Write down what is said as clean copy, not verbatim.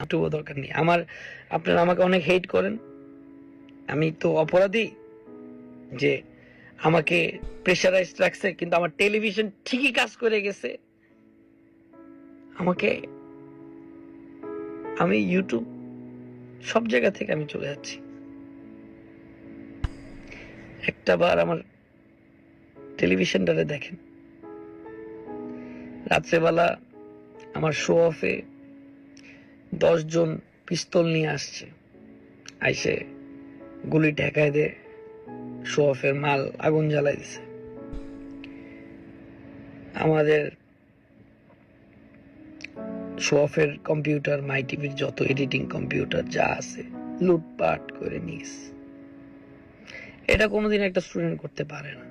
একটুও দরকার নেই আমার। আপনারা আমাকে অনেক হেট করেন, আমি তো অপরাধী যে আমাকে প্রেশারাইজ রাখছে, কিন্তু আমার টেলিভিশন ঠিকই কাজ করে গেছে। আমাকে আমি ইউটিউব সব জায়গা থেকে আমি চলে যাচ্ছি। একটা বার আমার টেলিভিশনটারে দেখেন, রাত্রেবেলা আমার শো অফে 10 জন পিস্তল নিয়ে আসছে, আইসে গুলি ঠেকায় দে, শো অফের মাল আগুন জ্বালাই দিছে। আমাদের শো অফের কম্পিউটার, মাই টিভির যত এডিটিং কম্পিউটার যা আছে লুটপাট করে নিস। এটা কোনোদিন একটা স্টুডেন্ট করতে পারে না।